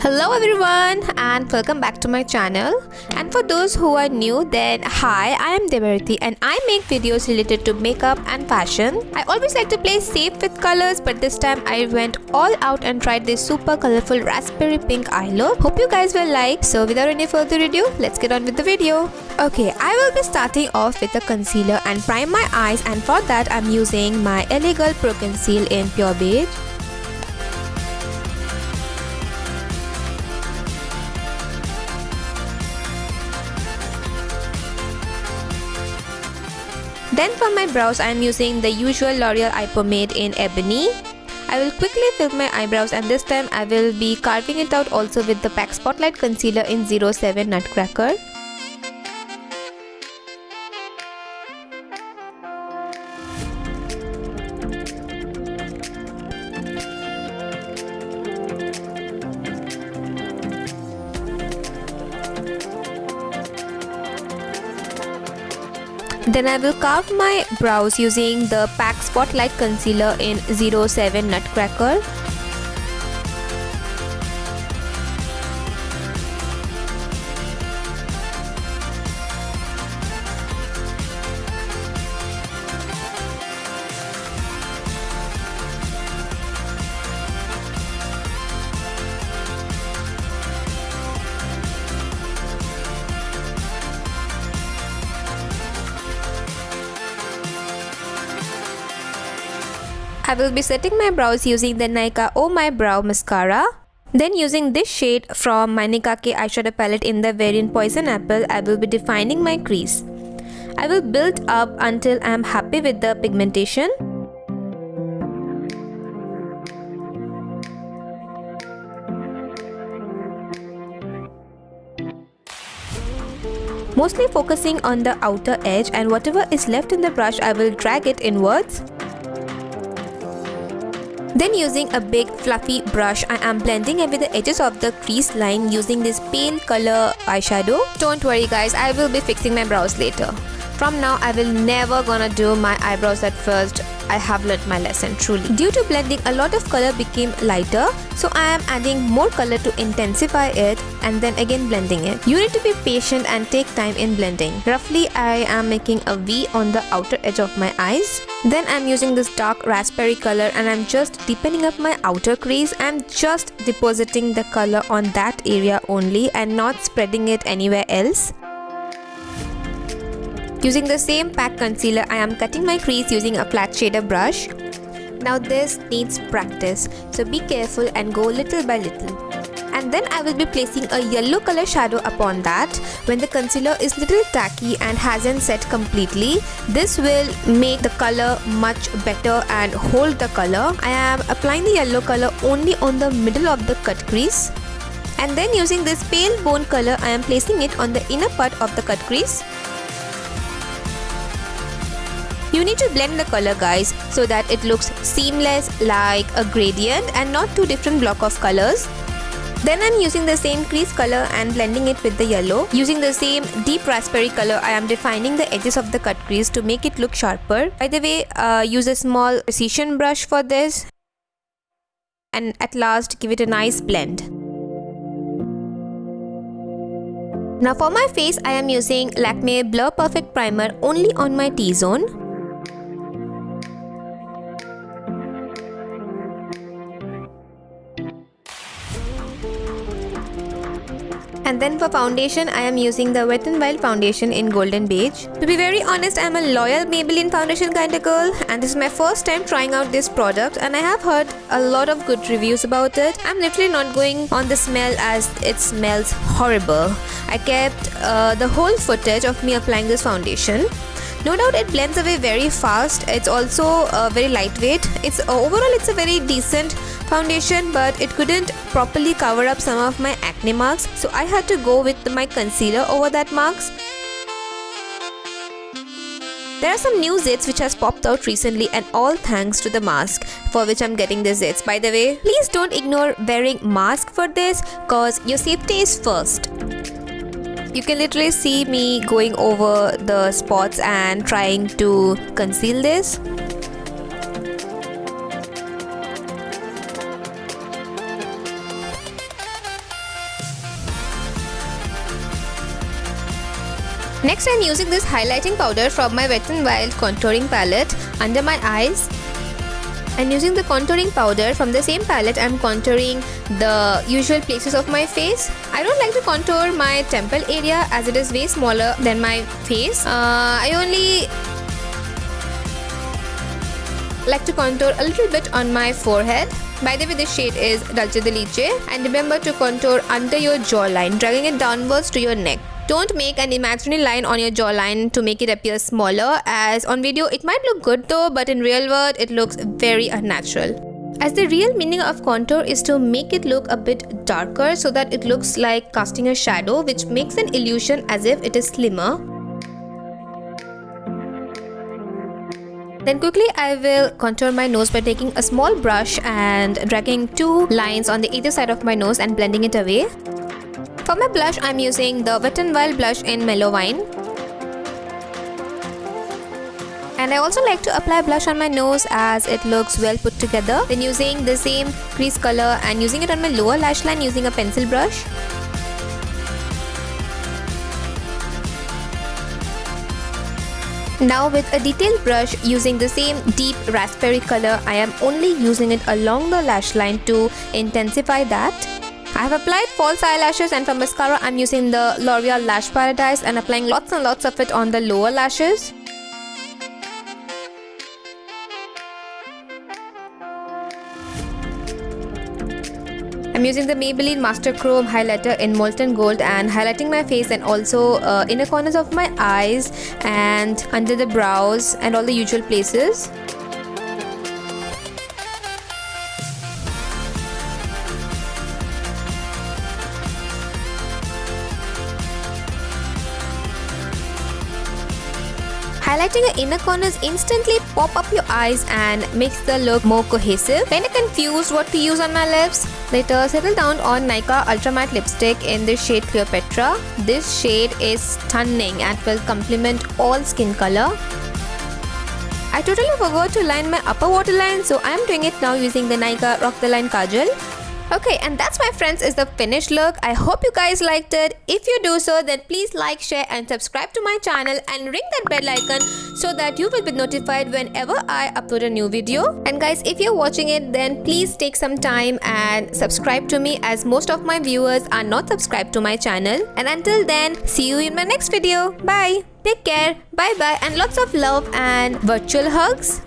Hello everyone and welcome back to my channel. And for those who are new, then hi, I am Debarati and I make videos related to makeup and fashion. I always like to play safe with colors, but this time I went all out and tried this super colorful raspberry pink eye look. Hope you guys will like. So without any further ado, let's get on with the video. Okay, I will be starting off with a concealer and prime my eyes, and for that I'm using my LA Girl Pro Conceal in Pure Beige. Then for my brows, I am using the usual L'Oreal eye pomade in Ebony. I will quickly fill my eyebrows, and this time I will be carving it out also with the PAC Spotlight Concealer in 07 Nutcracker. Then I will carve my brows using the PAC Spotlight Concealer in 07 Nutcracker. I will be setting my brows using the NYKAA Oh My Brow Mascara. Then using this shade from my Nicka K eyeshadow palette in the variant Poison Apple, I will be defining my crease. I will build up until I am happy with the pigmentation. Mostly focusing on the outer edge, and whatever is left in the brush, I will drag it inwards. Then using a big fluffy brush, I am blending away the edges of the crease line using this pale color eyeshadow. Don't worry guys, I will be fixing my brows later. From now, I will never gonna do my eyebrows at first. I have learnt my lesson truly. Due to blending, a lot of color became lighter, so I am adding more color to intensify it and then again blending it. You need to be patient and take time in blending. Roughly, I am making a V on the outer edge of my eyes. Then I'm using this dark raspberry color and I'm just deepening up my outer crease. I'm just depositing the color on that area only and not spreading it anywhere else. Using the same PAC concealer, I am cutting my crease using a flat shader brush. Now this needs practice, so be careful and go little by little. And then I will be placing a yellow color shadow upon that. When the concealer is little tacky and hasn't set completely, this will make the color much better and hold the color. I am applying the yellow color only on the middle of the cut crease. And then using this pale bone color, I am placing it on the inner part of the cut crease. You need to blend the color guys, so that it looks seamless like a gradient and not two different blocks of colors. Then I'm using the same crease color and blending it with the yellow. Using the same deep raspberry color, I am defining the edges of the cut crease to make it look sharper. By the way, use a small precision brush for this. And at last, give it a nice blend. Now for my face, I am using Lakme Blur Perfect Primer only on my T-zone. And then for foundation, I am using the Wet n Wild foundation in Golden Beige. To be very honest, I am a loyal Maybelline foundation kind of girl, and this is my first time trying out this product, and I have heard a lot of good reviews about it. I'm literally not going on the smell as it smells horrible. I kept the whole footage of me applying this foundation. No doubt it blends away very fast. It's also very lightweight. Overall it's a very decent foundation, but it couldn't properly cover up some of my acne marks, so I had to go with my concealer over that marks. There are some new zits which has popped out recently, and all thanks to the mask for which I'm getting the zits. By the way, please don't ignore wearing mask for this, cause your safety is first. You can literally see me going over the spots and trying to conceal this. Next, I'm using this highlighting powder from my Wet n Wild contouring palette under my eyes. And using the contouring powder from the same palette, I'm contouring the usual places of my face. I don't like to contour my temple area as it is way smaller than my face. I only like to contour a little bit on my forehead. By the way, this shade is Dulce De Leche. And remember to contour under your jawline, dragging it downwards to your neck. Don't make an imaginary line on your jawline to make it appear smaller, as on video it might look good though, but in real world it looks very unnatural. As the real meaning of contour is to make it look a bit darker so that it looks like casting a shadow, which makes an illusion as if it is slimmer. Then quickly I will contour my nose by taking a small brush and dragging 2 lines on the either side of my nose and blending it away. For my blush, I'm using the Wet n Wild blush in Mellow Wine. And I also like to apply blush on my nose as it looks well put together. Then using the same crease color and using it on my lower lash line using a pencil brush. Now with a detailed brush using the same deep raspberry color, I am only using it along the lash line to intensify that. I have applied false eyelashes, and for mascara I'm using the L'Oreal Lash Paradise and applying lots and lots of it on the lower lashes. I'm using the Maybelline Master Chrome highlighter in Molten Gold and highlighting my face and also inner corners of my eyes and under the brows and all the usual places. Highlighting your inner corners instantly pop up your eyes and makes the look more cohesive. Kinda confused what to use on my lips? Later, settle down on NYKAA Ultra Matte Lipstick in the shade Cleopatra. This shade is stunning and will complement all skin color. I totally forgot to line my upper waterline, so I am doing it now using the NYKAA Rock the Line Kajal. Okay, and that's, my friends, is the finished look. I hope you guys liked it. If you do so, then please like, share and subscribe to my channel and ring that bell icon so that you will be notified whenever I upload a new video. And guys, if you're watching it, then please take some time and subscribe to me, as most of my viewers are not subscribed to my channel. And until then, see you in my next video. Bye. Take care. Bye bye and lots of love and virtual hugs.